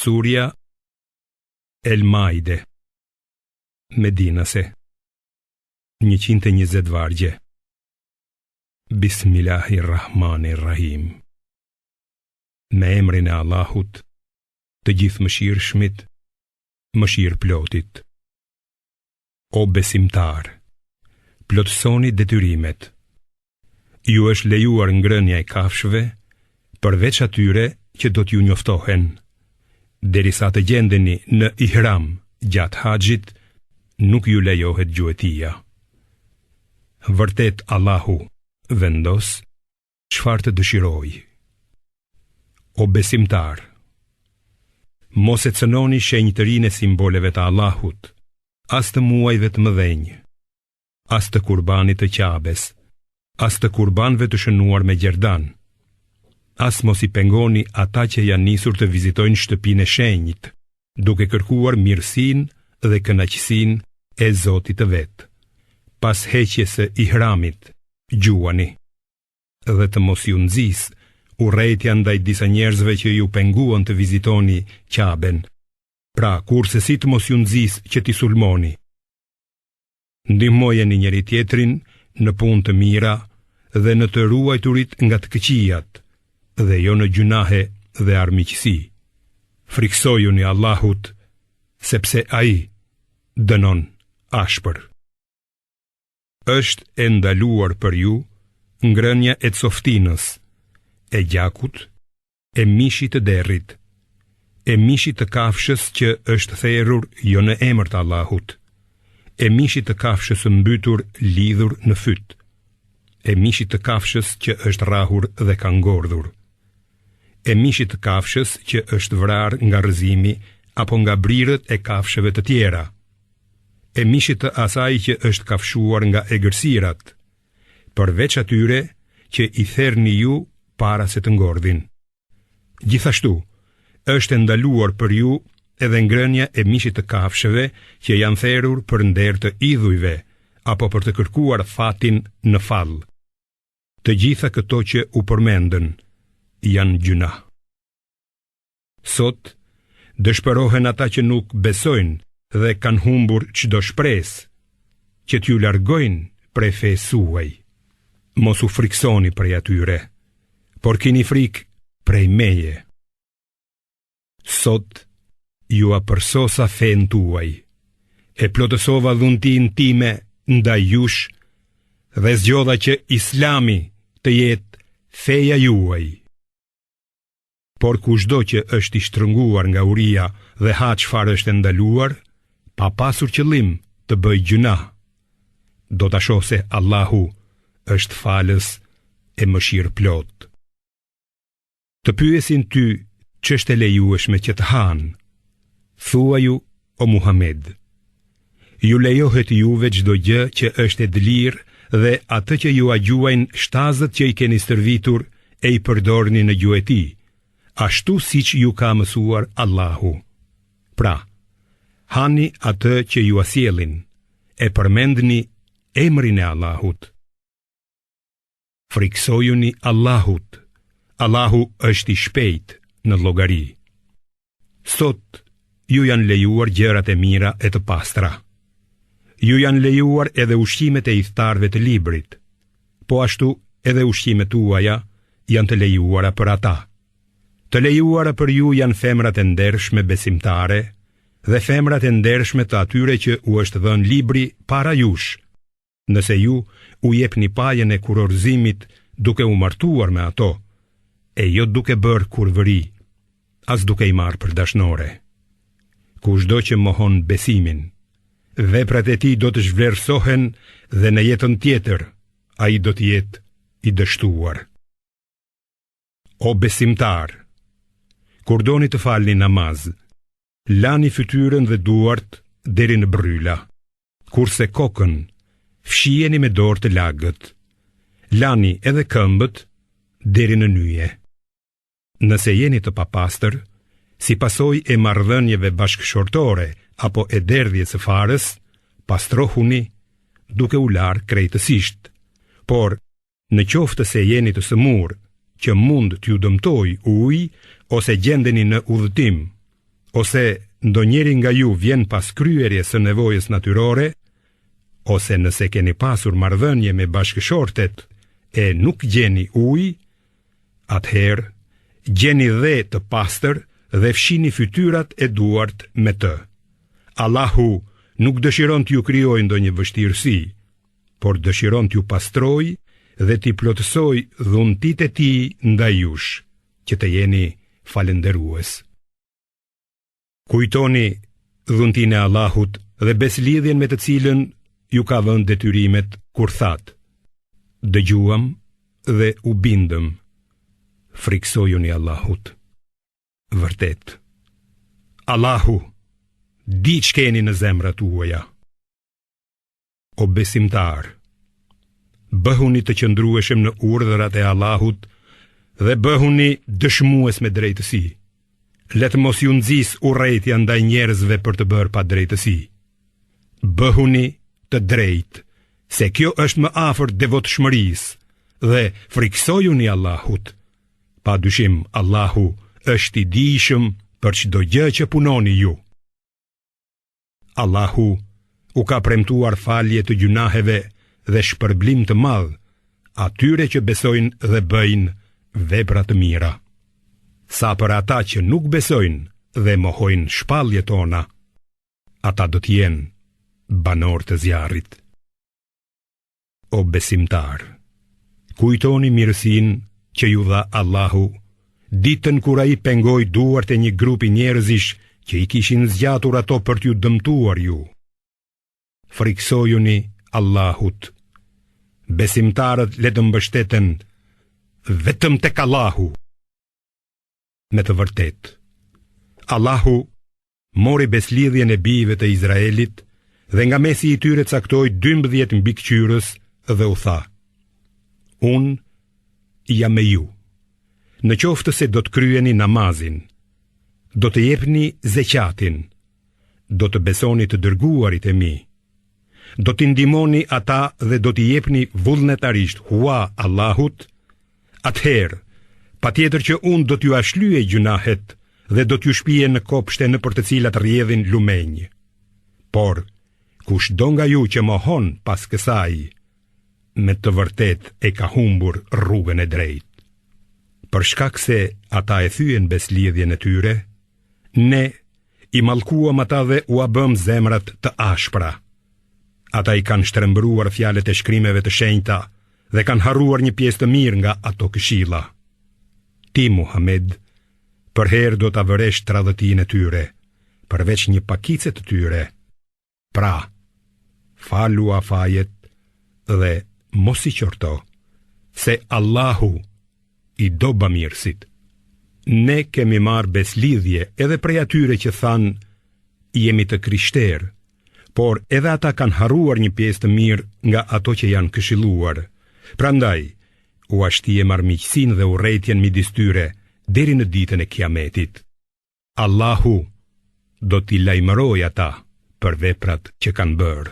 Surja El Maide, Medinase, 120 vargje. Bismillahirrahmanirrahim. Me emrin e Allahut, të gjithë mëshirshmit, mëshirëplotit. O besimtar, plotësoni detyrimet. Ju është lejuar ngrënia e kafshëve, përveç atyre që do t'ju njoftohen, derisa të gjendeni në ihram gjatë haxhit, nuk ju lejohet gjuetia. Vërtet Allahu vendos çfarë të dëshirojë. O besimtar, mos e cënoni shenjtërinë e simboleve të Allahut, as të muajve të mëdhenj, as të kurbanit të Qabes, as të kurbanve të shënuar me gjerdan, as mos i pengoni ata që janë nisur të vizitojnë shtëpinë e shenjt, duke kërkuar mirësinë dhe kënaqësinë e Zotit të vet. Pas heqjes së ihramit, gjuani, dhe të mos ju nxis urrejtja ndaj disa njerëzve që ju penguan të vizitoni Qaben. Pra, kurse si të mos ju nxis që t'i sulmoni. Ndihmojeni njëri tjetrin në punë të mira dhe në të ruajturit nga të këqijat, dhe jo në gjunahe dhe armiqësi. Friksojuni Allahut, sepse ai dënon ashpër. Është e ndaluar për ju ngrënia e coftinës, e gjakut, e mishit të derrit, e mishit të kafshës që është therrur jo në emër të Allahut, e mishit të kafshës mbytur lidhur në fyt, e mishit të kafshës që është rrahur dhe ka ngordhur, e mishit të kafshës që është vrarë nga rrëzimi apo nga brirët e kafshëve të tjera, e mishit të asaj që është kafshuar nga egërsirat, përveç atyre që i therrni ju para se të ngordhin. Gjithashtu, është ndaluar për ju edhe ngrënia e mishit të kafshëve që janë therrur për nder të idhujve apo për të kërkuar fatin në fall. Të gjitha këto që u përmendën janë gjuna. Sot dëshpërohen ata që nuk besojnë dhe kanë humbur çdo shpresë që t'ju largojnë prej fesë suaj. Mos u friksoni prej atyre, por keni frikë prej meje. Sot ju apërsosa fen tuaj, e plotësova dhuntin time ndaj jush, dhe zgjodha që Islami të jetë feja juaj. Por kushdo që është i shtrënguar nga uria dhe ha çfarë është ndaluar, pa pasur qëllim të bëj gjuna, do ta shohë se Allahu është falës e mëshirëplot. Të pyesin ty ç'është e lejueshme që të hanë, thuaju o Muhammed, ju lejohet juve çdo gjë që është e dëlirë dhe atë që ju agjuajnë shtazët që i keni stërvitur e i përdorni në gjueti, ashtu siç ju ka mësuar Allahu. Pra, hani atë që ju asjellin, e përmendni emrin e Allahut. Friksojuni Allahut, Allahu është i shpejt në llogari. Sot ju janë lejuar gjërat e mira e të pastra. Ju janë lejuar edhe ushqimet e iftarëve të librit, po ashtu edhe ushqimet tuaja janë të lejuara për ata. Të lejuara për ju janë femrat e ndershme besimtare dhe femrat e ndershme të atyre që u është dhënë libri para jush, nëse ju u jepni pajën e kurorëzimit duke u martuar me ato, e jo duke bërë kurvëri, as duke i marrë për dashnore. Kushdo që mohon besimin, veprat e tij do të zhvlerësohen dhe në jetën tjetër ai do të jetë i dështuar. O besimtar, kur doni të falni namaz, lani fytyrën dhe duart deri në bryla, kurse kokën fshiheni me dorë të lagët. Lani edhe këmbët deri në nyje. Nëse jeni të papastër, si pasojë e marrëdhënieve bashkëshortore apo e derdhjes së farës, pastrohuni duke u larë krejtësisht. Por, në qoftë se jeni të sëmur, që mund t'ju dëmtoj ujë ose gjendeni në udhëtim, ose ndonjëri nga ju vjen pas kryerjes së nevojës natyrore, ose nëse keni pasur marrëdhënie me bashkëshortet e nuk gjeni ujë, atëherë gjeni dhe të pastër dhe fshini fytyrat e duart me të. Allahu nuk dëshiron t'ju krijojë ndonjë vështirësi, por dëshiron t'ju pastrojë dhe t'i plotësoj dhuntitë e tij ndaj jush, që të jeni falënderues. Kujtoni dhuntinë e Allahut dhe beslidhjen me të cilën ju ka vënë detyrimet kur thatë: dëgjuam dhe u bindëm. Friksojuni Allahut. Vërtet, Allahu di ç'keni në zemrat tuaja. O besimtar, bëhuni të qëndrueshëm në urdhrat e Allahut dhe bëhuni dëshmues me drejtësi. Let mos ju nxis urrëtia ndaj njerëzve për të bërë pa drejtësi. Bëhuni të drejtë, se kjo është më afër devotshmërisë, dhe friksojuni Allahut. Pa dyshim, Allahu është i dijshëm për çdo gjë që punoni ju. Allahu u ka premtuar falje të gjunaheve dhe shpërblim të madh atyre që besojnë dhe bëjnë vepra të mira. Sa për ata që nuk besojnë dhe mohojnë shpalljet tona, ata do të jenë banor të zjarrit. O besimtar, kujtoni mirësinë që ju dha Allahu ditën kur ai pengoi duart e një grupi njerëzish që i kishin zgjatur ato për t'ju dëmtuar ju. Friksojuni Allahut. Besimtarët le të mbështeten vetëm tek Allahu. Me të vërtetë, Allahu mori beslidhjen e bijve të Izraelit dhe nga mesi i tyre caktoi 12 mbikëqyrës dhe u tha: Unë jam me ju. Në qoftë se do të kryeni namazin, do të jepni zeqatin, do të besoni të dërguarit e mi, do t'i ndihmoni ata dhe do t'i jepni vullnetarisht hua Allahut, atëherë patjetër që unë do t'ju ashlyej gjunahet dhe do t'ju shpije në kopshte në për të cilat rrjedhin lumenj. Por kushdo nga ju që mohon pas kësaj, me të vërtet e ka humbur rrugën e drejtë. Për shkak se ata e thyen beslidhjen e tyre, ne i mallkuam ata dhe u bëm zemrat të ashpra. Ata i kanë shtrembruar fjalët e shkrimeve të shenjta dhe kanë harruar një pjesë të mirë nga ato këshilla. Ti, Muhammed, për herë do ta vëresh tradhëtinë e tyre, përveç një pakice të tyre. Pra, falu afajet dhe mos i qorto, se Allahu i do bamirësit. Ne kemi marrë beslidhje edhe prej atyre që thanë jemi të krishterë, por edhe ata kanë harruar një pjesë të mirë nga ato që janë këshilluar. Prandaj, u ashtije marrëmiqësinë dhe urrëtitjen midis tyre deri në ditën e Kiametit. Allahu do t'i lajmërojë ata për veprat që kanë bërë.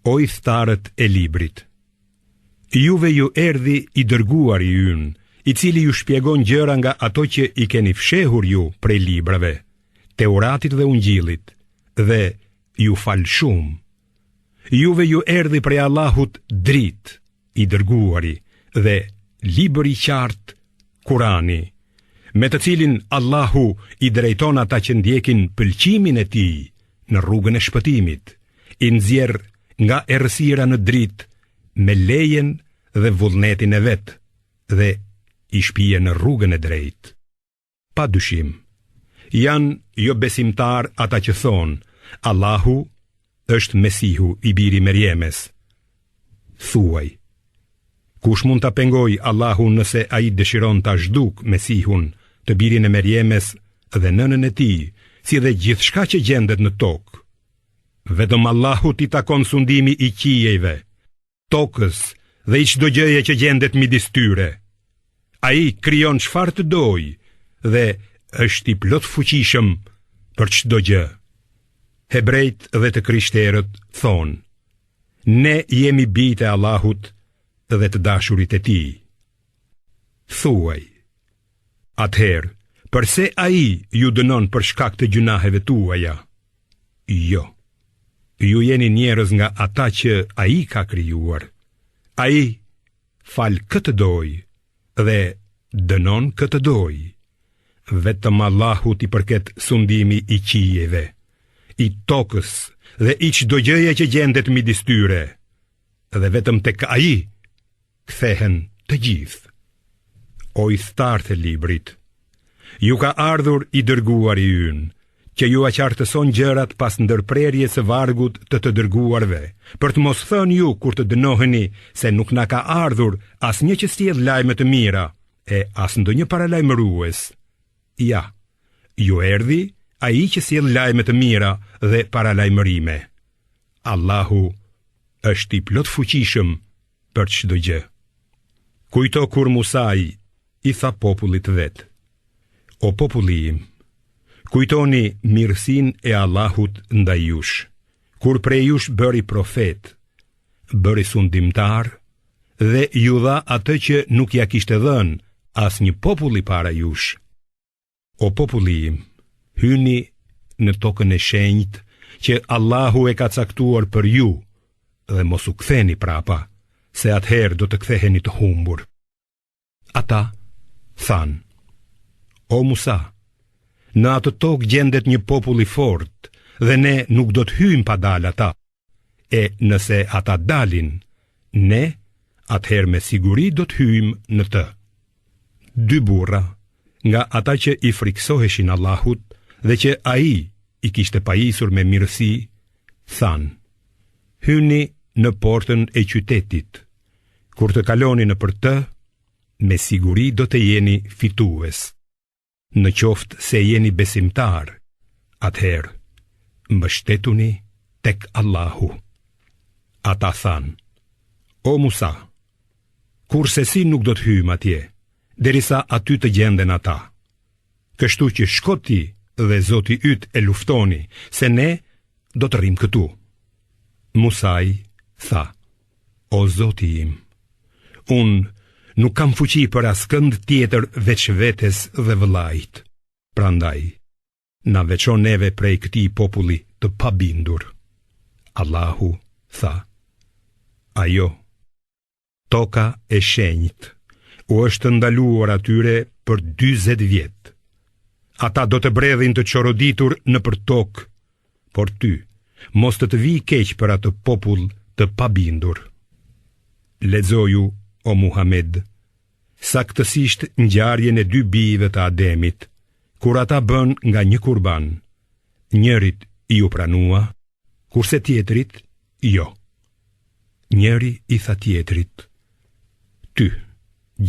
O i thtarët e librit, juve ju erdhi i dërguari ynë, i cili ju shpjegon gjëra nga ato që i keni fshehur ju prej librave, Teuratit dhe Ungjillit, dhe ju fal shumë. Juve ju erdhi prej Allahut dritë, i dërguari, dhe libër i qartë, Kurani, me të cilin Allahu i drejton ata që ndjekin pëlqimin e tij në rrugën e shpëtimit, i nxjerr nga errësira në dritë me lejen dhe vullnetin e vet, dhe i shpije në rrugën e drejtë. Pa dyshim, janë jo besimtar ata që thonë Allahu është Mesihu i biri Merjemes. Thuaj, kush mund ta pengoj Allahun nëse ai dëshiron ta zhduk Mesihun, të birin e Merjemes dhe nënën e tij, si dhe gjithçka që gjendet në tokë? Vetëm Allahut i takon sundimi i qijeve, tokës dhe i çdo gjëje që gjendet midis tyre. Ai krijon çfarë të dojë dhe është i plot fuqishëm për çdo gjë. Hebrejt dhe të krishterët thonë: ne jemi bijtë e Allahut dhe të dashurit e tij. Thuaj, atëherë, përse ai ju dënon për shkak të gjunaheve tuaja? Jo. Ju jeni njerëz nga ata që ai ka krijuar. Ai fal këtë doj dhe dënon këtë doj. Vetëm Allahut i përket sundimi i qijeve, i tokës dhe i çdo gjëje që gjendet midis tyre, dhe vetëm tek ai kthehen të gjithë. O i thtarë të librit, ju ka ardhur i dërguari ynë, që ju aqartëson gjërat pas ndërprerjes së vargut të dërguarve, për të mos thënë ju kur të dënoheni se nuk na ka ardhur asnjë që sjell lajme të mira, e as ndonjë paralajmërues. Ja, ju erdhi ai që sjell lajme të mira dhe paralajmërime. Allahu është i plot fuqishëm për çdo gjë. Kujto kur Musa i tha popullit vet: O populli im, kujtoni mirësinë e Allahut ndaj jush, kur prej jush bëri profet, bëri sundimtar dhe ju dha atë që nuk ja kishte dhënë asnjë populli para jush. O populli im, hyni në tokën e shenjtë që Allahu e ka caktuar për ju dhe mos u ktheni prapa, se atëherë do të ktheheni të humbur. Ata thanë: O Musa, në atë tokë gjendet një popull i fortë dhe ne nuk do të hyjmë pa dalë ata. E nëse ata dalin, ne atëherë me siguri do të hyjmë në të. Dy burra nga ata që i friksoheshin Allahut dhe që ai i kishte pajisur me mirësi, thanë: Hyni në portën e qytetit. Kur të kaloni nëpër të, me siguri do të jeni fitues. Në qoftë se jeni besimtar, atëherë mbështetuni tek Allahu. Ata thanë: O Musa, kurse si nuk do të hyjmë atje, derisa aty të gjenden ata. Kështu që shko ti dhe Zoti yt e luftoni, se ne do të rrim këtu. Musai tha: O Zoti im, unë nuk kam fuqi për askënd tjetër veç vetes dhe vëllait. Prandaj, na veçon neve prej këtij populli të pabindur. Allahu tha: Ajo, toka e shenjtë, u është ndaluar atyre për 40 vjet. Ata do të bredhin të çoroditur nëpër tokë, por ty mos të vijë keq për atë popull të pabindur. Lexoju, o Muhammed, saktësisht ngjarjen e dy bijve të Ademit, kur ata bën nga një kurban. Njërit i u pranua, kurse tjetrit jo. Njëri i tha tjetrit: Ty,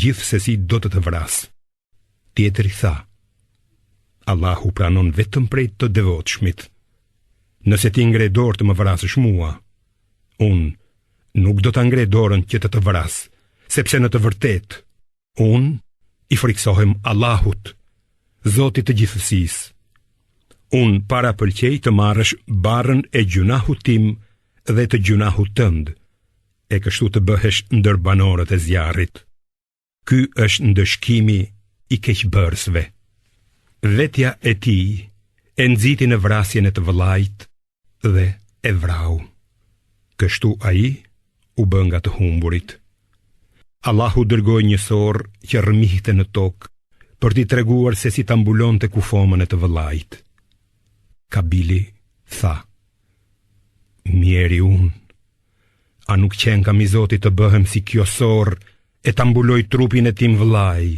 gjithsesi do të vras. Tjetri tha: Allahu pranon vetëm prej të devotshmit. Nëse ti ngre dorë të më vrasësh mua, unë nuk do ta ngre dorën që të vras, sepse në të vërtetë unë i friksohem Allahut, Zotit të gjithësisë. Unë para pëlqej të marrësh barrën e gjunahut tim dhe të gjunahut tënd, e kështu të bëhesh ndër banorët e zjarrit. Ky është ndëshkimi i keqbërësve. Vetja e tij e nxiti në vrasjen e të vëllait dhe e vrau. Kështu ai u bë nga të humburit. Allahu dërgoi një sorr që rrëmihte në tokë për t'i treguar se si ta mbulonte kufomën e të vëllait. Kabili tha: Mjeri unë, a nuk qenë kam i Zotit të bëhem si kjo sorr e ta mbuloj trupin e tim vëllai?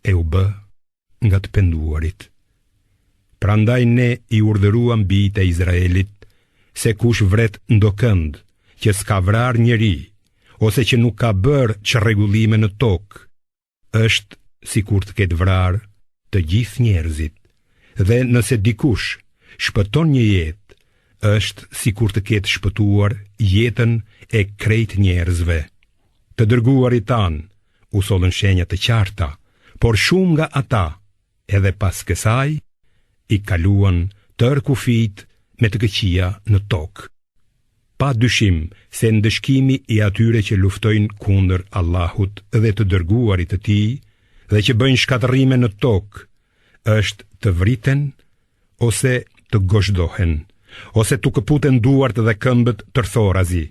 E u bë nga të penduarit. Prandaj ne i urdhëruam bijtë e Izraelit se kush vret ndokënd që s'ka vrar njeri, ose që nuk ka bërë çrregullime në tokë, është sikur të ketë vrarë të gjithë njerëzit, dhe nëse dikush shpëton një jetë, është sikur të ketë shpëtuar jetën e krejt njerëzve. Të dërguarit tanë u sollën shenja të qarta, por shumë nga ata, edhe pas kësaj, i kaluan tërë kufijt me të këqija në tokë. Pa dyshim se ndëshkimi i atyre që luftojnë kundër Allahut dhe të dërguarit të tij, dhe që bëjnë shkatërrime në tokë, është të vriten ose të gozhdohen, ose të këputen duart dhe këmbët tërthorazi,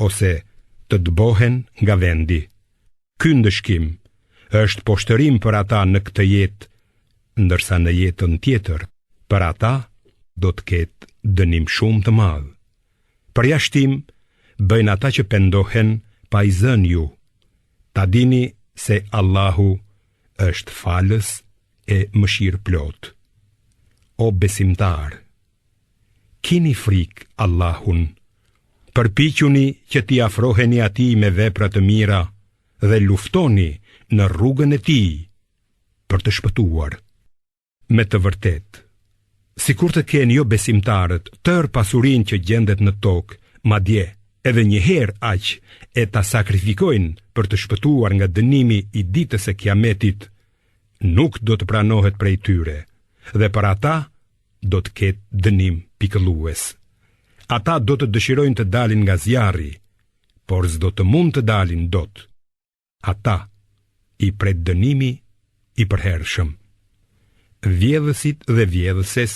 ose të dëbohen nga vendi. Ky ndëshkim është poshtërim për ata në këtë jetë, ndërsa në jetën tjetër, për ata do të ketë dënim shumë të madh. Përjashtim bëjnë ata që pendohen pa i zënë ju. Ta dini se Allahu është falës e mëshirë plot. O besimtar, kini frikë Allahun, përpiquni që t'i afroheni atij me vepra të mira dhe luftoni në rrugën e tij për të shpëtuar. Me të vërtetë, sikur të kenë jo besimtarët tërë pasurinë që gjendet në tokë, madje edhe një herë aq e ta sakrifikojnë për të shpëtuar nga dënimi i ditës së Kiametit, nuk do të pranohet prej tyre, dhe për ata do të ketë dënim pikëllues. Ata do të dëshirojnë të dalin nga zjarri, por s'do të mund të dalin dot. Ata i pret dënimi i përhershëm. Vjedhësit dhe vjedhëses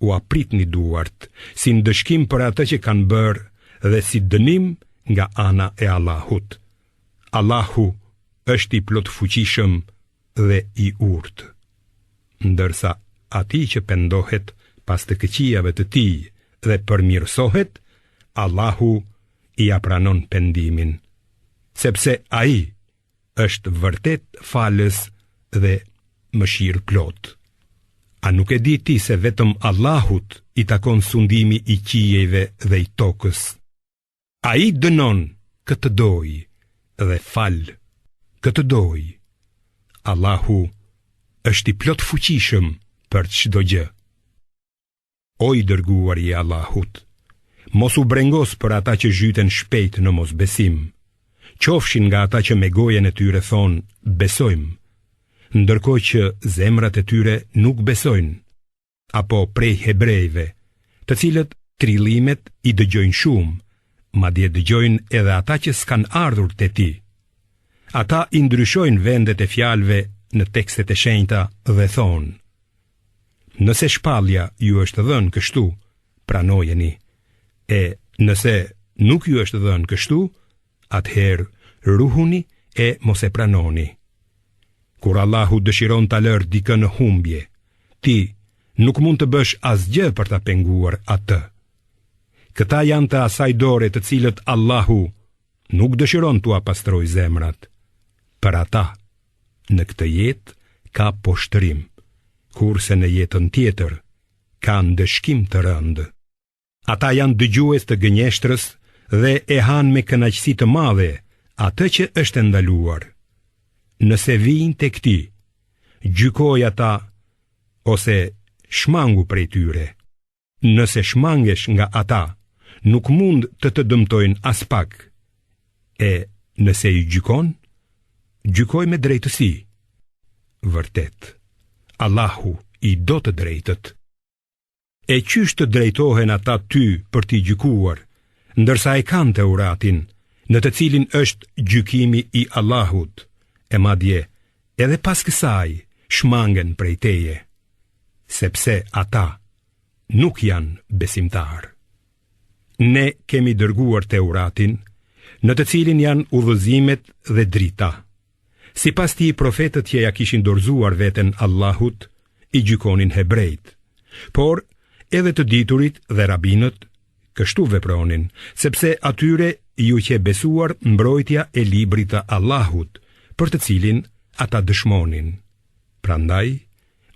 u apritni duart si ndëshkim për atë që kanë bërë dhe si dënim nga ana e Allahut. Allahu është i plot fuqishëm dhe i urtë. Ndërsa ati që pendohet pas të këqijave të tij dhe përmirësohet, Allahu i apranon pendimin, sepse ai është vërtet falës dhe mëshirë plot. A nuk e di ti se vetëm Allahut i takon sundimi i qiejve dhe i tokës? Ai dënon këtë doj dhe fal këtë doj. Allahu është i plot fuqishëm për çdo gjë. O i dërguar i Allahut, mos u brengos për ata që zhyten shpejt në mosbesim, qofshin nga ata që me gojen e tyre thonë besojmë, ndërkohë që zemrat e tyre nuk besojnë, apo prej hebrejve, të cilët trillimet i dëgjojnë shumë, madje dëgjojnë edhe ata që s'kan ardhur te ti. Ata i ndryshojnë vendet e fjalëve në tekstet e shenjta dhe thonë: nëse shpallja ju është dhënë kështu, pranojeni, e nëse nuk ju është dhënë kështu, atëherë ruhuni e mos e pranoni. Kur Allahu dëshiron ta lërë dikën në humbje, ti nuk mund të bësh asgjë për ta penguar atë. Këta janë të asaj dore të cilët Allahu nuk dëshiron t'ua pastroj zemrat. Për ata, në këtë jetë ka poshtërim, kurse në jetën tjetër ka ndëshkim të rëndë. Ata janë dëgjues të gënjeshtrës dhe e hanë me kënaqësi të madhe atë që është ndaluar. Nëse vijnë tek ti, gjykoj ata ose shmangu prej tyre. Nëse shmangesh nga ata, nuk mund të dëmtojnë as pak. E nëse i gjykon, gjykoj me drejtësi. Vërtet, Allahu i do të drejtët. E qysh të drejtohen ata ty për t'i gjykuar, ndërsa e kanë Teuratin, në të cilin është gjykimi i Allahut, e madje edhe pas kësaj shmangen prej teje, sepse ata nuk janë besimtar. Ne kemi dërguar Teuratin, në të cilin janë udhëzimet dhe drita. Sipas ti profetët që ja kishin dorëzuar veten Allahut, i gjykonin hebrejt, por edhe të diturit dhe rabinët kështu vepronin, sepse atyre ju që besuar mbrojtja e librit të Allahut, për të cilin ata dëshmonin. Prandaj,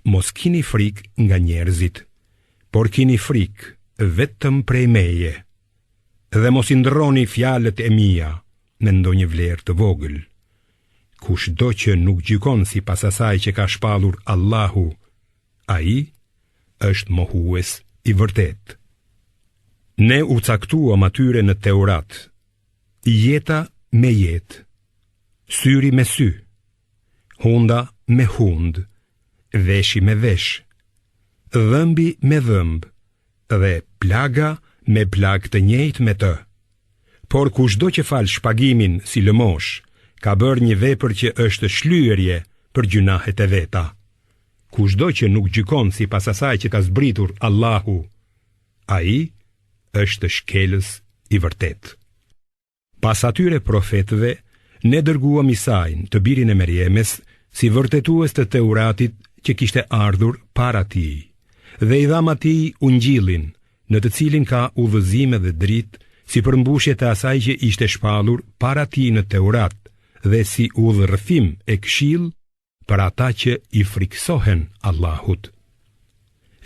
mos kini frik nga njerëzit, por kini frik vetëm prej meje, dhe mos i ndrroni fjalët e mia me ndonjë vlerë të vogël. Kushdo që nuk gjykon sipas asaj që ka shpallur Allahu, ai është mohues i vërtet. Ne u caktuam atyre në Teurat, jeta me jetë, syri me sy, hunda me hund, veshi me vesh, dhëmbi me dhëmb, dhe plaga me plag të njëjtë me të. Por kushdo që fal shpagimin si lëmosh, ka bërë një vepër që është shlyerje për gjunahet e veta. Kushdo që nuk gjykon sipas asaj që ka zbritur Allahu, ai është shkelës i vërtet. Pas atyre profetëve, ne dërguam Isain, të birin e Merjemes, si vërtetues të Teuratit që kishte ardhur para tij, dhe i dham atij Ungjillin, në të cilin ka udhëzime dhe dritë, si përmbushje të asaj që ishte shpallur para tij në Teurat, dhe si udhërrëfim e këshill për ata që i friksohen Allahut.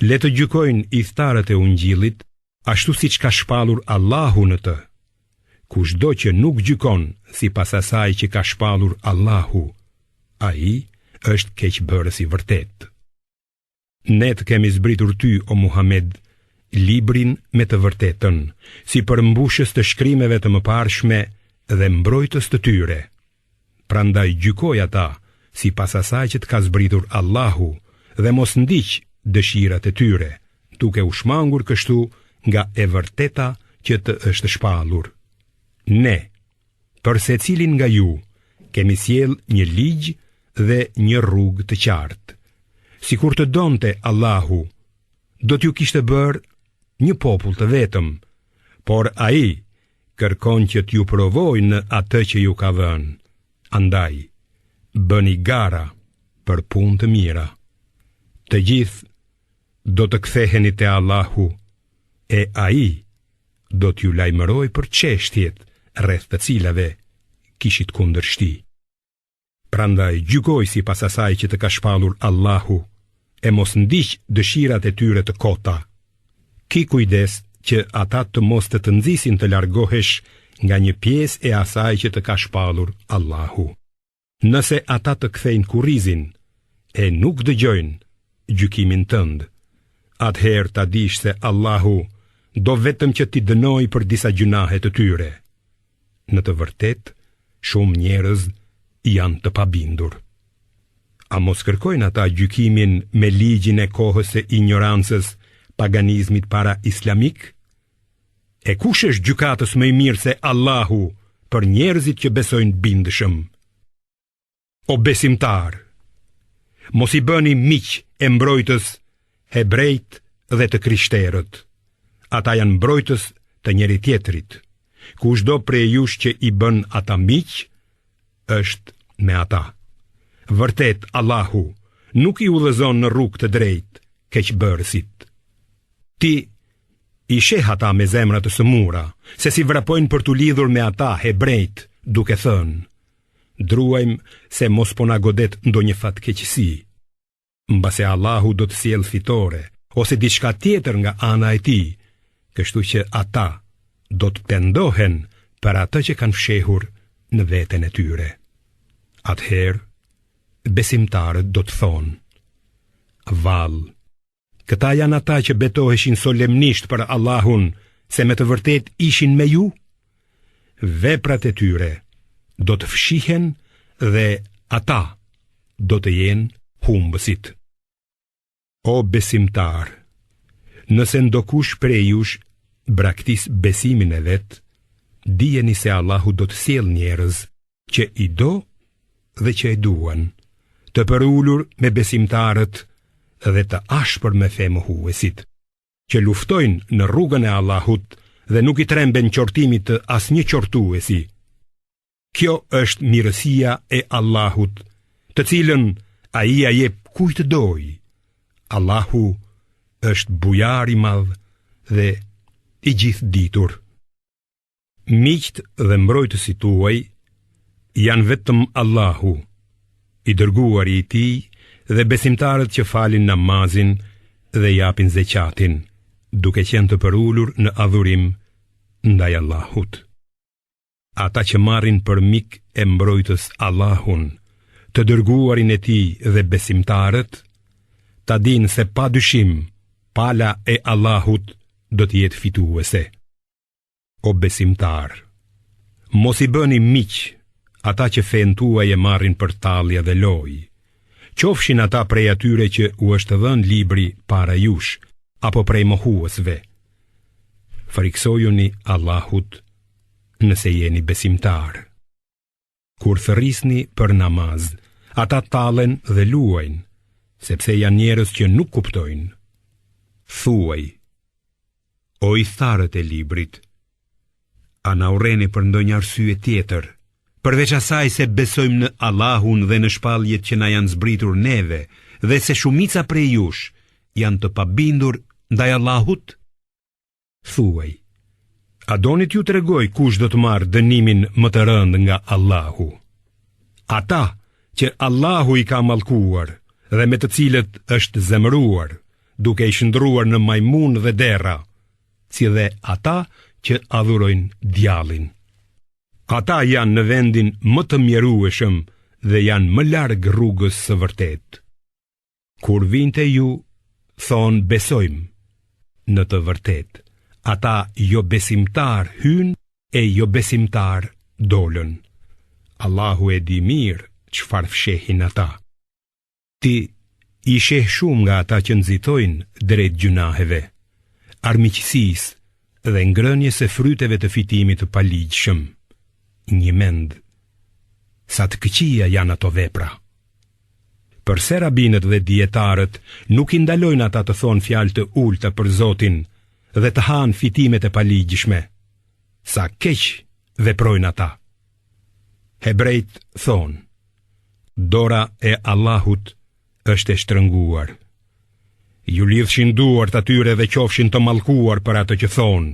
Le të gjykojnë idhtarët e Ungjillit ashtu siç ka shpallur Allahu në të. Kushdo që nuk gjykon sipas asaj që ka shpallur Allahu, ai është keqbërës i vërtet. Ne të kemi zbritur ty, o Muhammed, librin me të vërtetën, si përmbushës të shkrimeve të mëparshme dhe mbrojtës të tyre. Prandaj gjykoj ata sipas asaj që të ka zbritur Allahu, dhe mos ndiq dëshirat e tyre, duke u shmangur kështu nga e vërteta që të është shpallur. Ne, për secilin nga ju, kemi sjell një ligj dhe një rrugë të qartë. Sikur të donte Allahu, do t'ju kishte bërë një popull të vetëm, por ai kërkon që t'ju provojë në atë që ju ka dhënë. Andaj, bëni gara për punë të mira. Të gjithë do të ktheheni te Allahu, e ai do t'ju lajmëroj për çështjet rreth të cilave kishit kundërshti. Prandaj gjykoj sipas asaj që të ka shpallur Allahu, e mos ndiq dëshirat e tyre të kota. Ki kujdes që ata të mos të nxisin të largohesh nga një pjesë e asaj që të ka shpallur Allahu. Nëse ata të kthejnë kurrizin e nuk dëgjojnë gjykimin tënd, atëherë ta dish se Allahu do vetëm që t'i dënoj për disa gjunahe të tyre. Në të vërtet, shumë njerëz janë të pabindur. A mos kërkojnë ata gjykimin me ligjin e kohës së ignorancës, paganizmit para islamik? E kush është gjykatës më i mirë se Allahu për njerëzit që besojnë bindëshëm? O besimtar, mos i bëni miq e mbrojtës hebrejt dhe të krishterët. Ata janë mbrojtës të njëri tjetrit. Kushdo prej jush që i bën ata miq, është me ata. Vërtet, Allahu nuk i udhëzon në rrugë të drejtë keqbërësit. Ti i sheh ata me zemra të sëmura, se si vrapojnë për t'u lidhur me ata hebrejt, duke thënë: druajmë se mos po na godet ndonjë fatkeqësi. Mbase Allahu do të sjellë fitore ose diçka tjetër nga ana e tij, kështu që ata do të pendohen për atë që kanë fshehur në veten e tyre. Atëherë besimtarët do të thonë: vallë, këta janë ata që betoheshin solemnisht për Allahun se me të vërtet ishin me ju? Veprat e tyre do të fshihen dhe ata do të jenë humbësit. O besimtar, nëse ndokush prej jush braktis besimin e vet, dijeni se Allahu do të sjellë njerëz që i do dhe që e duan, të përulur me besimtarët dhe të ashpër me femohuesit, që luftojnë në rrugën e Allahut dhe nuk i tremben qortimit të asnjë qortuesi. Kjo është mirësia e Allahut, të cilën ai ia jep kujt doj. Allahu është bujar i madh dhe i gjithditur. Miqt dhe mbrojtësit tuaj janë vetëm Allahu, i dërguari i tij dhe besimtarët që falin namazin dhe japin zeqatin, duke qenë të përulur në adhurim ndaj Allahut. Ata që marrin për mik e mbrojtës Allahun, të dërguarin e tij dhe besimtarët, ta dinë se pa dyshim pala e Allahut do të jetë fituese. O besimtar, mos i bëni miq ata që fen tuaj e marrin për tallje dhe lojë, qofshin ata prej atyre që u është dhënë libri para jush, apo prej mohuesve. Friksojuni Allahut nëse jeni besimtar. Kur thërrisni për namaz, ata tallen dhe luajnë, sepse janë njerëz që nuk kuptojnë. Thuaj, o i tharët e librit, a na urreni për ndonjë arsye tjetër, përveç asaj se besojmë në Allahun dhe në shpalljet që na janë zbritur neve, dhe se shumica prej jush janë të pabindur ndaj Allahut? Thuaj, a doni t'ju tregoj kush do të marrë dënimin më të rëndë nga Allahu? Ata që Allahu i ka mallkuar dhe me të cilët është zemëruar, duke i shndruar në majmun dhe dera, si dhe ata që adhurojnë djallin. Ata janë në vendin më të mjerueshëm dhe janë më larg rrugës së vërtet. Kur vinte ju, thonë besojmë. Në të vërtet, ata jo besimtar hynë e jo besimtar dolën. Allahu e di mirë çfarë fshehin ata. Ti i sheh shumë nga ata që nxitojnë drejt gjunaheve, armiqësisë dhe ngrënjes së fryteve të fitimit të paligjshëm. Një mend, sa të këqija janë ato vepra. Përse rabinët dhe dietarët nuk i ndalojnë ata të thonë fjalë të ulta për Zotin dhe të hanë fitimet e paligjshme, sa keq veprojnë ata. Hebrejt thonë, dora e Allahut është e shtrënguar. Ju lidhshin duart atyre dhe qofshin të mallkuar për atë që thonë.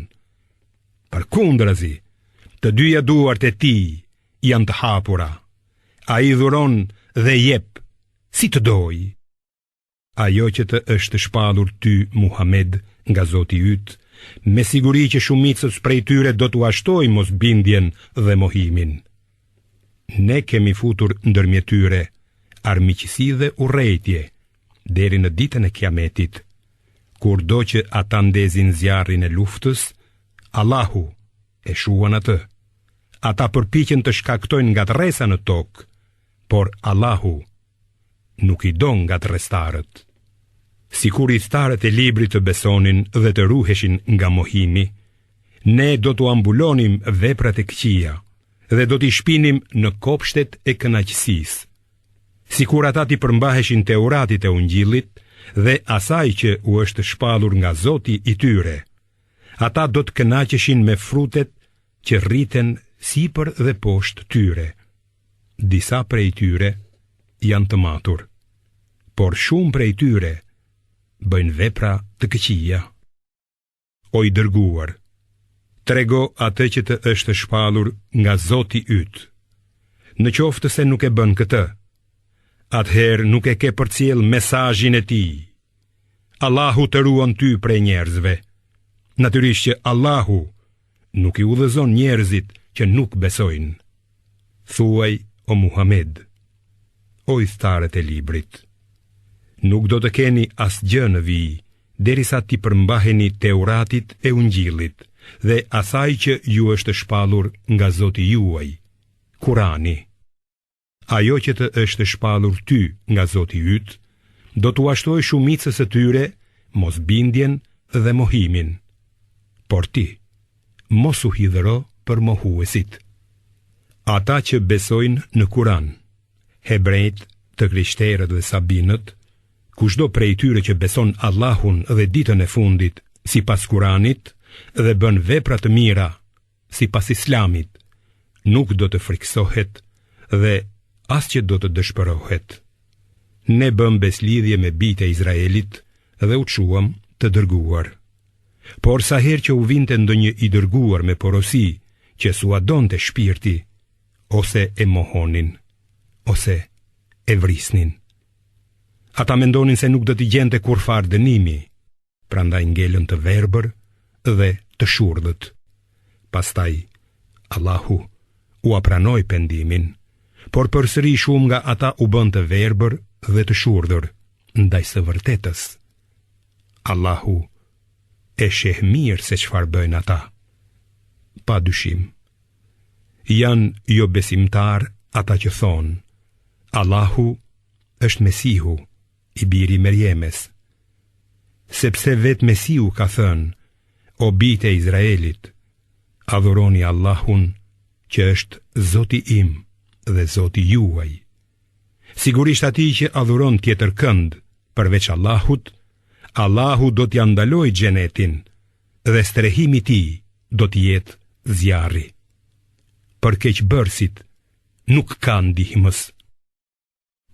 Përkundrazi, të dyja duart e tij janë të hapura. Ai dhuron dhe jep si të dojë. Ajo që të është shpallur ty, Muhammed, nga Zoti yt, me siguri që shumicës prej tyre do t'u ashtojë mosbindjen dhe mohimin. Ne kemi futur ndërmjet tyre armiqësi dhe urrejtje deri në ditën e Kiametit. Kurdo që ata ndezin zjarrin e luftës, Allahu e shuan atë. Ata përpiqen të shkaktojnë ngatresa në tokë, por Allahu nuk i don ngatrestarët. Sikur i thtarët e librit të besonin dhe të ruheshin nga mohimi, ne do t'u ambulonim veprat e këqija dhe do t'i shpinim në kopshtet e kënaqësisë. Sikur ata t'i përmbaheshin Teuratit e Ungjillit dhe asaj që u është shpallur nga Zoti i tyre, ata do të kënaqeshin me frutet që rriten sipër dhe poshtë tyre. Disa prej tyre janë të matur, por shumë prej tyre bëjnë vepra të këqija. O i dërguar, trego atë që të është shpallur nga Zoti yt. Në qoftë se nuk e bën këtë, atëherë nuk e ke përcjell mesazhin e tij. Allahu të ruan ty prej njerëzve. Natyrisht që Allahu nuk i udhëzon njerëzit që nuk besojnë. Thuaj, o Muhammed, o i thtarët e librit, nuk do të keni asgjë në vijë derisa ti përmbaheni Teuratit e Ungjillit dhe asaj që ju është shpallur nga Zoti juaj, Kurani. Ajo që të është shpallur ty nga Zoti yt, do t'u ashtojë shumicës së tyre mosbindjen dhe mohimin. Por ti, mos u hidhëro për mohuesit. Ata që besojnë në Kur'an, hebrejt, të krishterët dhe sabinët, kushdo prej tyre që beson Allahun dhe ditën e fundit sipas Kur'anit dhe bën vepra të mira sipas Islamit, nuk do të friksohet dhe as që do të dëshpërohet. Ne bëm beslidhje me bijtë e Izraelit dhe u quam të dërguar. Por sa herë që u vinte ndonjë i dërguar me porosi që s'u donte shpirti, ose e mohonin, ose e vrisnin. Ata mendonin se nuk do t'i gjente kurfar dënimi, prandaj ngelën të verbër dhe të shurdhët. Pastaj Allahu u apranoi pendimin, por përsëri shumë nga ata u bën të verbër dhe të shurdhër ndaj së vërtetës. Allahu e sheh mirë se çfarë bëjnë ata. Pa dyshim, janë jo besimtar ata që thonë, Allahu është Mesihu, i biri Merjemes, sepse vetë Mesihu ka thënë, o bijtë e Izraelit, adhuroni Allahun që është Zoti im dhe Zoti juaj. Sigurisht atij që adhuron tjetër kënd përveç Allahut, Allahu do t'ja ndaloj xhenetin dhe strehimi i tij do t'jetë zjarri. Për keqbërësit nuk ka ndihmës.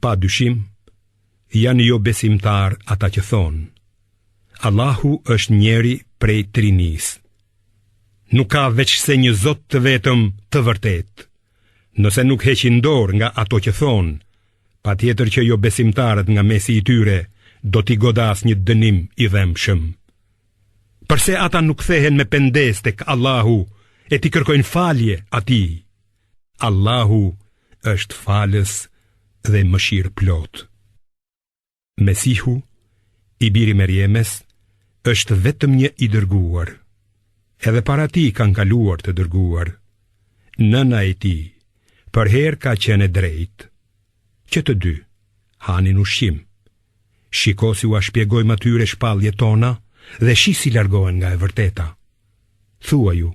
Pa dyshim, janë jo besimtar ata që thonë: Allahu është njeri prej trinis. Nuk ka veç se një Zot të vetëm të vërtet. Nëse nuk heqin dorë nga ato që thonë, patjetër që jo besimtarët nga mesi i tyre do t'i godas një dënim i dhëmshëm. Përse ata nuk kthehen me pendes tek Allahu e t'i kërkojnë falje atij? Allahu është falës dhe mëshirë plot. Mesihu, i biri Merjemes, është vetëm një i dërguar. Edhe para tij kanë kaluar të dërguar. Nëna e tij për herë ka qenë drejt. Që të dy hanin ushqim. Shiko si u shpjegojmë atyre shpalljet tona dhe shi si largohen nga e vërteta. Thua ju,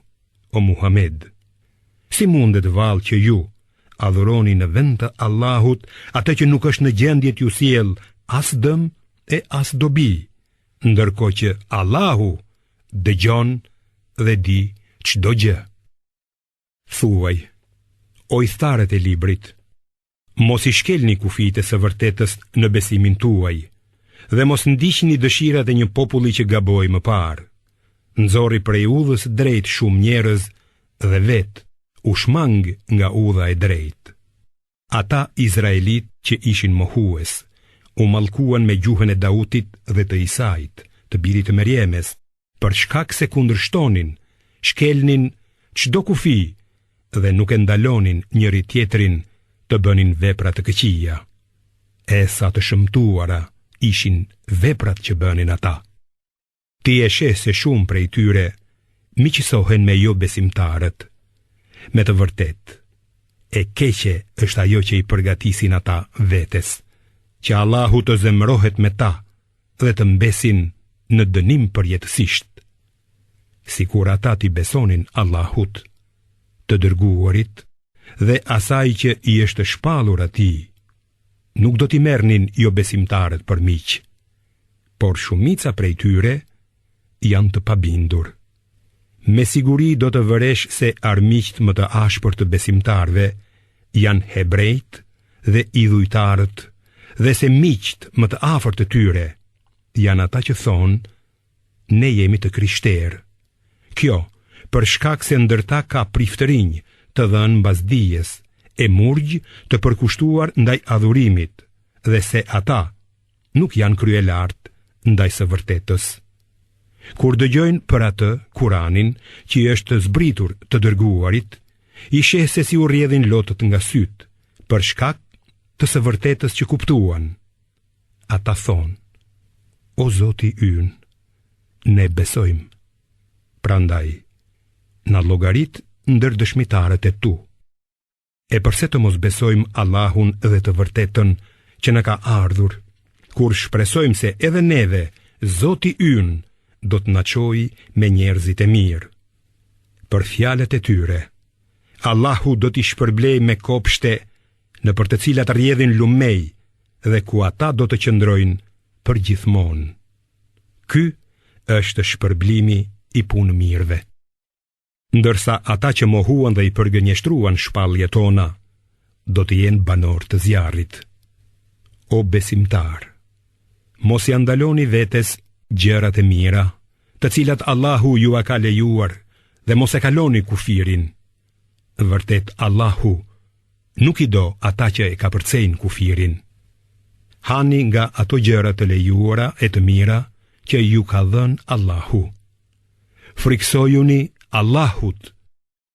o Muhammed, si mundet vallë që ju adhuroni në vend të Allahut atë që nuk është në gjendje t'ju sjell as dëm e as dobi, ndërkohë që Allahu dëgjon dhe di çdo gjë. Thuaj, o i tharët e librit, mos i shkelni kufijtë së vërtetës në besimin tuaj, dhe mos ndiqni dëshirat e një populli që gaboi më parë. Nxorri prej udhës drejt shumë njerëz dhe vet u shmang nga udha e drejt. Ata Izraelit që ishin mohues u mallkuan me gjuhën e Dautit dhe të Isait, të birit të Merjemes, për shkak se kundërshtonin, shkelnin çdo kufi dhe nuk e ndalonin njëri tjetrin të bënin vepra të këqija. E sa të shëmtuara ishin veprat që bënin ata. Ti e sheh se shumë prej tyre miqësohen me jo besimtarët. Me të vërtet, e keqe është ajo që i përgatisin ata vetes, që Allahu të zemrohet me ta dhe të mbesin në dënim përjetësisht. Sikur ata t'i besonin Allahut, të dërguarit dhe asaj që i është shpallur atij, nuk do t'i merrnin jo besimtarët për miq, por shumica prej tyre janë të pabindur. Me siguri do të vëresh se armiqt më të ashpër të besimtarve janë hebrejt dhe idhujtarët, dhe se miqt më të afërt të tyre janë ata që thonë: ne jemi të krishterë. Kjo për shkak se ndërta ka priftërinj të dhënë mbas dijes e murgjë të përkushtuar ndaj adhurimit, dhe se ata nuk janë kryelartë ndaj së vërtetës. Kur dëgjojnë për atë Kuranin që është zbritur të dërguarit, i sheh se si u rrjedhin lotët nga syt, për shkak të së vërtetës që kuptuan. Ata thonë: o Zoti ynë, ne besojmë. Prandaj, na llogarit ndër dëshmitarët e tu. E përse të mos besojmë Allahun dhe të vërtetën që na ka ardhur, kur shpresojmë se edhe neve, Zoti ynë, do të na çojë me njerëzit e mirë. Për fjalët e tyre, Allahu do t'i shpërblej me kopshte në për të cilat rrjedhin lumej dhe ku ata do të qëndrojnë për gjithmonë. Ky është shpërblimi i punë mirëve. Ndërsa ata që mohuan dhe i përgënjeshtruan shpalljet tona, do të jenë banor të zjarrit. O besimtar, mos i ndaloni vetes gjërat e mira, të cilat Allahu ju a ka lejuar, dhe mos e kaloni kufirin. Vërtet Allahu nuk i do ata që e kapërcejnë kufirin. Hani nga ato gjëra të lejuara e të mira që ju ka dhënë Allahu. Friksojuni Allahut,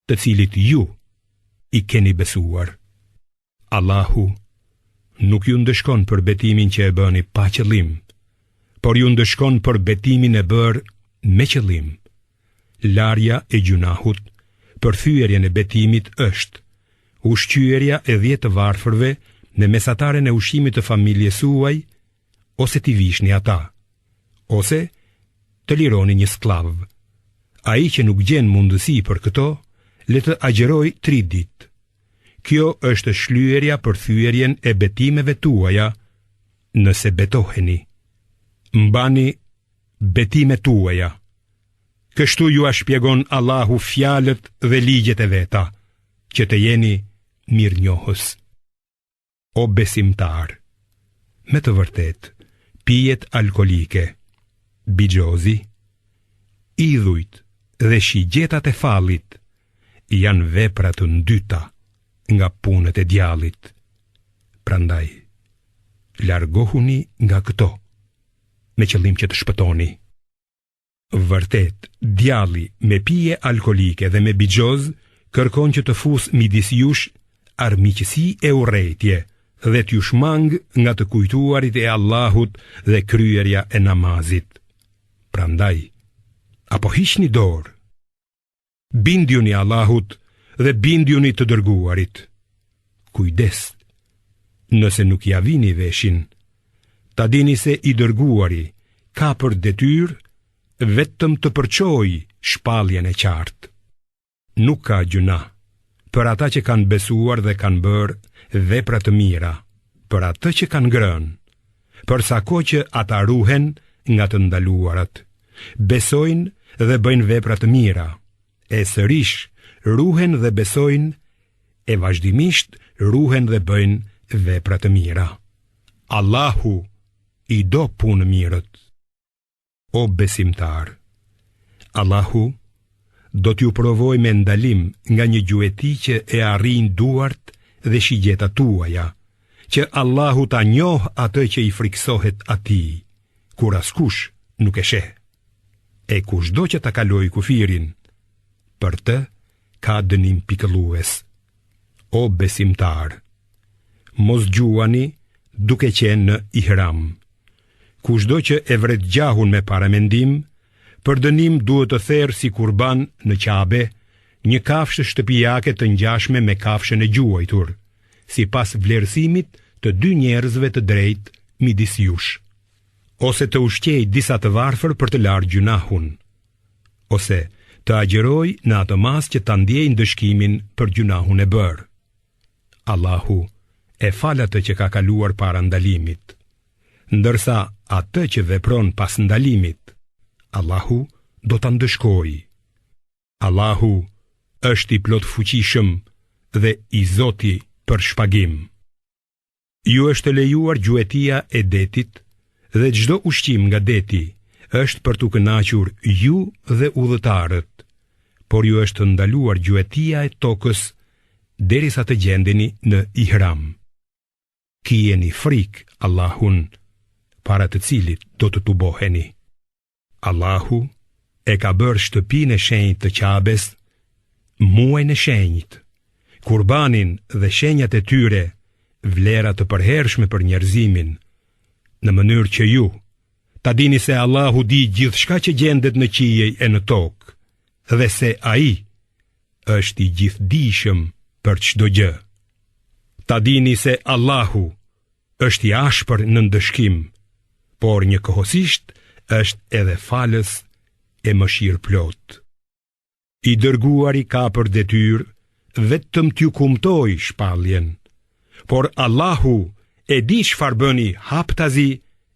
të cilit ju i keni besuar. Allahu nuk ju ndëshkon për betimin që e bëni pa qëllim, por ju ndëshkon për betimin e bërë me qëllim. Larja e gjunahut për thyerjen e betimit është ushqyerja e 10 të varfërve në mesataren e ushqimit të familjes suaj, ose t'i vishni ata, ose të lironi një sklav. Ai që nuk gjen mundësi për këto, le të agjeroj 3 ditë. Kjo është shlyerja për thyerjen e betimeve tuaja, nëse betoheni. mbani betimet tuaja. Kështu ju a shpjegon Allahu fjalët dhe ligjet e veta, që të jeni mirënjohës. O besimtar, me të vërtet, pijet alkolike, bigjozi, idhujt dhe shigjetat e fallit janë vepra të ndyta nga punët e djallit. Prandaj, largohuni nga këto, me qëllim që të shpëtoni. Vërtet, djalli me pije alkolike dhe me bigjoz kërkon që të fus midis jush armiqësi e urrejtje dhe t'ju shmang nga të kujtuarit e Allahut dhe kryerja e namazit. Prandaj, apo hiqni dorë, bindjuni Allahut dhe bindjuni të dërguarit. Kujdes, nëse nuk ja vini veshin, ta dini se i dërguari ka për detyrë vetëm të përçojë shpalljen e qartë. Nuk ka gjuna për ata që kanë besuar dhe kanë bërë vepra të mira, për atë që kanë ngrënë, për sa kohë që ata ruhen nga të ndaluarat, besojnë dhe bëjnë vepra të mira, e sërish ruhen dhe besojnë, e vazhdimisht ruhen dhe bëjnë vepra të mira. Allahu i do punë mirët. O besimtar, Allahu do t'ju provoj me ndalim nga një gjueti që e arrin duart dhe shigjeta tuaja, që Allahu ta njoh atë që i friksohet atij, kur askush nuk e sheh. E kushdo që ta kaloj kufirin, për të ka dënim pikëllues. O besimtar, mos gjuani duke qenë në ihram. Kushdo që e vret gjahun me paramendim, për dënim duhet të therë si kurban në Qabe një kafshë shtëpiake të ngjashme me kafshën e gjuajtur, sipas vlerësimit të dy njerëzve të drejtë midis jush. Ose të ushqej disa të varfër për të larë gjunahun, ose të agjeroj në atë mas që ta ndjej ndëshkimin për gjunahun e bërë. Allahu e fal atë që ka kaluar para ndalimit, ndërsa atë që vepron pas ndalimit, Allahu do ta ndëshkojë. Allahu është i plot fuqishëm dhe i Zoti për shpagim. Ju është lejuar gjuetia e detit dhe çdo ushqim nga deti është për t'u kënaqur ju dhe udhëtarët, por ju është ndaluar gjuetia e tokës derisa të gjendeni në ihram. Kijeni frikë Allahun, para të cilit do të tuboheni. Allahu e ka bërë shtëpinë e shenjtë të Qabes muajin e shenjtë, kurbanin dhe shenjat e tyre vlera të përhershme për njerëzimin, në mënyrë që ju ta dini se Allahu di gjithçka që gjendet në qiej e në tokë, dhe se ai është i gjithdijshëm për çdo gjë. Ta dini se Allahu është i ashpër në ndëshkim, por njëkohësisht është edhe falës e mëshirëplot. I dërguari ka për detyrë vetëm t'ju kumtoj shpalljen, por Allahu e di çfarë bëni haptazi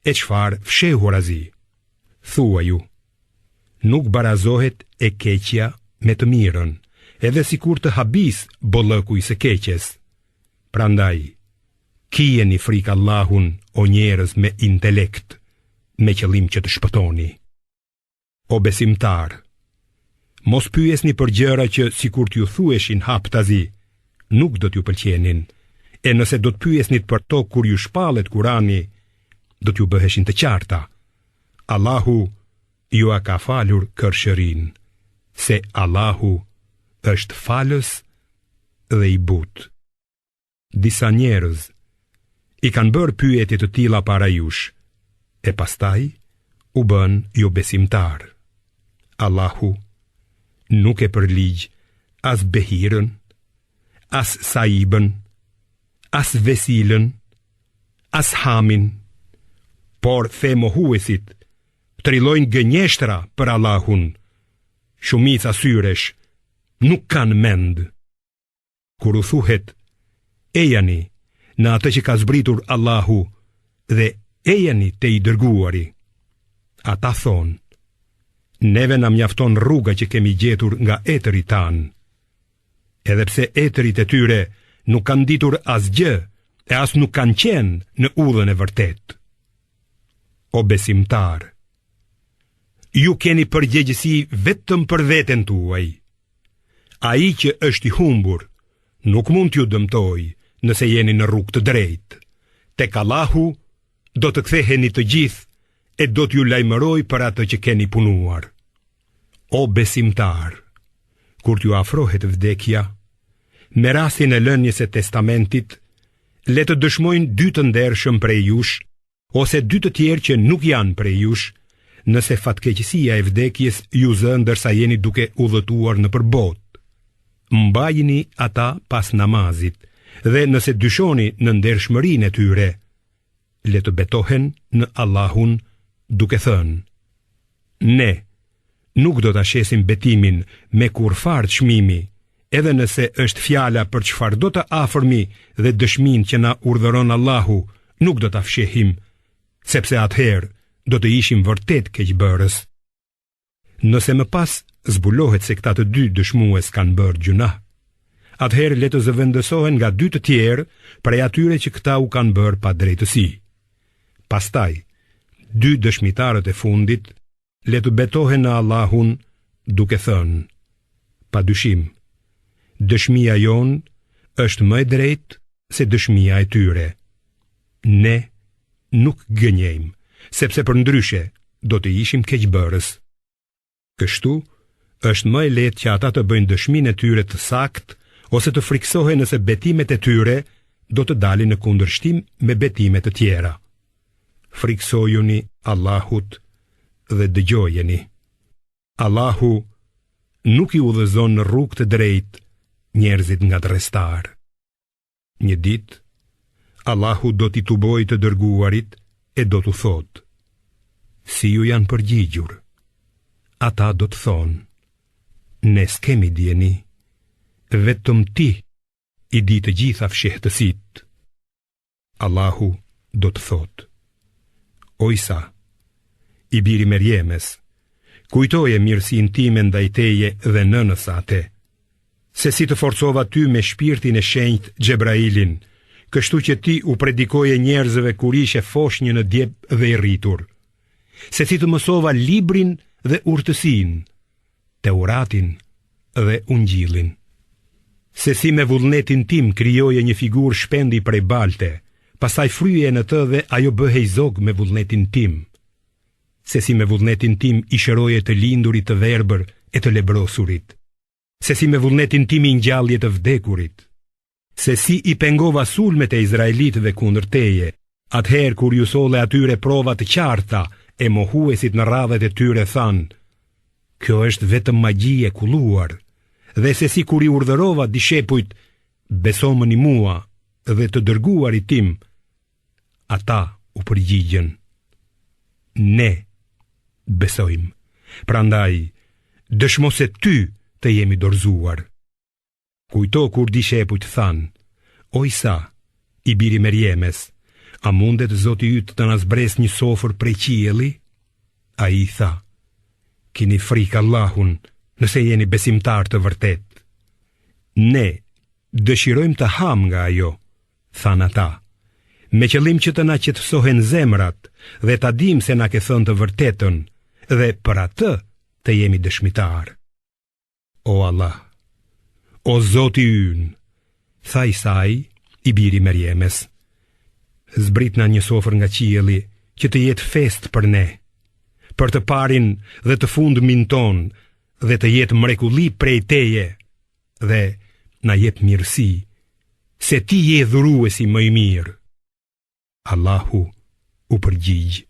e çfarë fshehurazi. Thua ju, nuk barazohet e keqja me të mirën, edhe sikur të habis bollëku i së keqes. Prandaj, kijeni frikë Allahun, o njerëz me intelekt, me qëllim që të shpëtoni. O besimtar, mos pyesni për gjëra që sikur t'ju thueshin haptazi, nuk do t'ju pëlqenin, e nëse do të pyesnit për to kur ju shpallet Kurani, do t'ju bëheshin të qarta. Allahu ju a ka falur kërshërin, se Allahu është falës dhe i butë. Disa njerëz i kanë bërë pyetje të tilla para jush, e pastaj u bën jo besimtar. Allahu nuk e përligj as Behirën, as Saibën, as Vesilën, as Hamin, por the mohuesit trilojnë gënjeshtra për Allahun, shumica syresh nuk kanë mend. Kur u thuhet, ejani në atë që ka zbritur Allahu dhe ejani te i dërguari, Ata thonë: neve na mjafton rruga që kemi gjetur nga etëri tanë. Edhe pse etërit e tyre nuk kanë ditur asgjë, e as nuk kanë qenë në udhën e vërtet. O besimtar, ju keni përgjegjësi vetëm për veten tuaj. Ai që është i humbur nuk mund t'ju dëmtoj nëse jeni në rrugë të drejtë. Tek Allahu do të ktheheni të gjithë e do t'ju lajmëroj për atë që keni punuar. O besimtar, kur t'ju afrohet vdekja, me rastin e lënies së testamentit, le të dëshmojnë 2 të ndershëm prej jush, ose 2 të tjerë që nuk janë prej jush, nëse fatkeqësia e vdekjes ju zë ndërsa jeni duke udhëtuar në përbot. Mbajini ata pas namazit, dhe nëse dyshoni në ndershmërinë e tyre, le të betohen në Allahun duke thënë: ne nuk do ta shesim betimin me kurfar çmimi, edhe nëse është fjala për çfarë do të afërmi dhe dëshminë që na urdhëron Allahu, nuk do ta fshehim, sepse atëherë do të ishim vërtet keqbërës. Nëse më pas zbulohet se këta të 2 dëshmues kanë bërë gjuna, atëherë le të zëvendësohen nga 2 të tjerë prej atyre që këta u kanë bërë pa drejtësi. Pastaj, 2 dëshmitarët e fundit le të betohen në Allahun duke thënë: padyshim, dëshmia jon është më e drejtë se dëshmia e tyre. Ne nuk gënjejmë, sepse përndryshe do të ishim keqbërës. Kështu është më e lehtë që ata të bëjnë dëshminë e tyre të saktë, ose të friksohen nëse betimet e tyre do të dalin në kundërshtim me betimet të tjera. Friksojuni Allahut dhe dëgjojeni. Allahu nuk i udhëzon në rrugë të drejtë njerëzit nga drestar. Një ditë, Allahu do t'i tubojë të dërguarit e do t'u thotë: si ju janë përgjigjur? Ata do të thonë: ne s'kemi dieni, vetëm ti i di të gjitha fshehtësitë. Allahu do të thotë: o Isa, i biri Merjemes, kujtoje mirësinë time ndaj teje dhe nënës ate, se si të forcova ty me shpirtin e shenjtë Xhebrailin, kështu që ti u predikoje njerëzve kur ishe foshnjë në djep dhe i rritur, se si të mësova librin dhe urtësinë, Teuratin dhe Ungjillin, se si me vullnetin tim krijoje një figurë shpendi prej balte, pastaj fryje në të dhe ajo bëhej zog me vullnetin tim, se si me vullnetin tim i shëroje të lindurit të verbër e të lebrosurit, se si me vullnetin tim i ngjallje të vdekurit, se si i pengova sulmet e izraelitëve kundër teje, atëherë kur ju solle atyre prova të qarta e mohuesit në radhët e tyre thanë: kjo është vetëm magji e kulluar, dhe se si kur i urdhërova dishepujt: besomëni mua dhe të dërguarit tim, ata u përgjigjen: ne besojmë, prandaj dëshmo se ty të jemi dorëzuar. Kujto kur dishepujt thanë: o Isa, i biri Merjemes, a mundet Zoti yt të na zbresë një sofër prej qielli? Ai i tha: kini frikë Allahun nëse jeni besimtar të vërtet. Ne dëshirojmë të ham nga ajo, thanë ata, me qëllim që të na qetësohen zemrat dhe ta dim se na ke thënë të vërtetën dhe për atë të jemi dëshmitar. O Allah, o Zoti ynë, tha Isai, i biri Merjemes, zbritna një sofër nga qielli që të jetë fest për ne, për të parin dhe të fundmin ton, dhe të jetë mrekulli prej teje, dhe na jep mirësi, se ti je dhuruesi më i mirë. Allahu u përgjigj: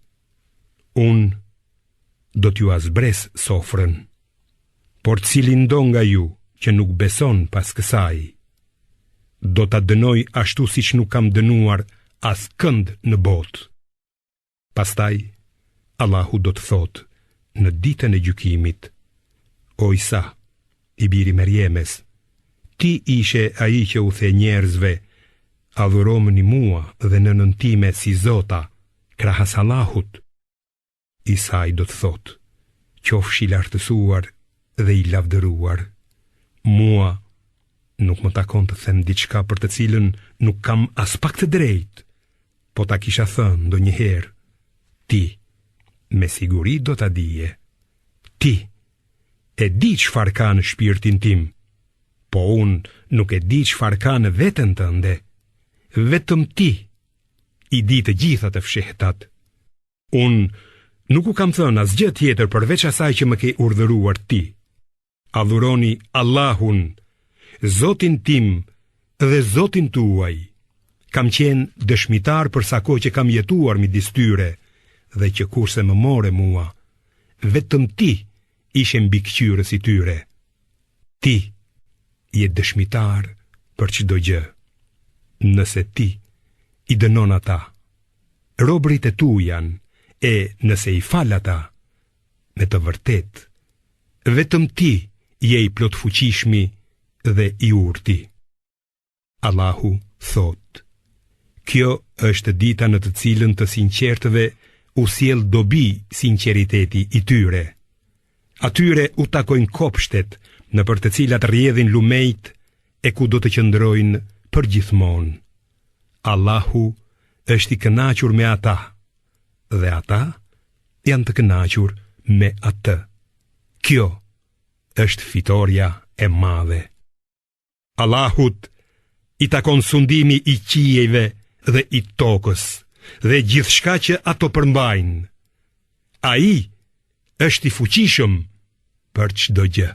unë do t'ju azbres sofrën, por cilin do nga ju që nuk beson pas kësaj, do t'a dënoj ashtu siç nuk kam dënuar as kënd në botë. Pastaj Allahu do të thotë në ditën e gjykimit: o Isa, i biri Merjemes, ti ishe ai që u the njerëzve: adhuromeni mua dhe nënën time si Zota, krahas Allahut. i saj do të thotë: qofshi i lartësuar dhe i lavdëruar. Mua nuk më takon të them diçka për të cilën nuk kam as pak të drejtë, po ta kisha thënë ndonjëherë, ti me siguri do ta dije. Ti e di çfarë ka në shpirtin tim, po unë nuk e di çfarë ka në veten tënde. Vetëm ti i di të gjitha të fshehtat. Unë nuk u kam thënë asgjë tjetër përveç asaj që më ke urdhëruar ti. Adhuroni Allahun, Zotin tim dhe Zotin tuaj. Kam qenë dëshmitar për sa kohë që kam jetuar midis tyre, dhe që kurse më more mua, vetëm ti ishe mbikëqyrës i tyre. Ti je dëshmitar për çdo gjë. Nëse ti i dënon ata, robërit e tu janë, e nëse i fal ata, me të vërtet, vetëm ti je i plot fuqishmi dhe i urti. Allahu thot: kjo është dita në të cilën të sinqertëve u sjell dobi sinqeriteti i tyre. Atyre u takojnë kopshtet në për të cilat rrjedhin lumejt e ku do të qëndrojnë për gjithmonë. Allahu është i kënaqur me ata dhe ata janë të kënaqur me atë. Kjo është fitoria e madhe. Allahut i takon sundimi i qiejve dhe i tokës dhe gjithçka që ato përmbajnë. Ai është i fuqishëm për çdo gjë.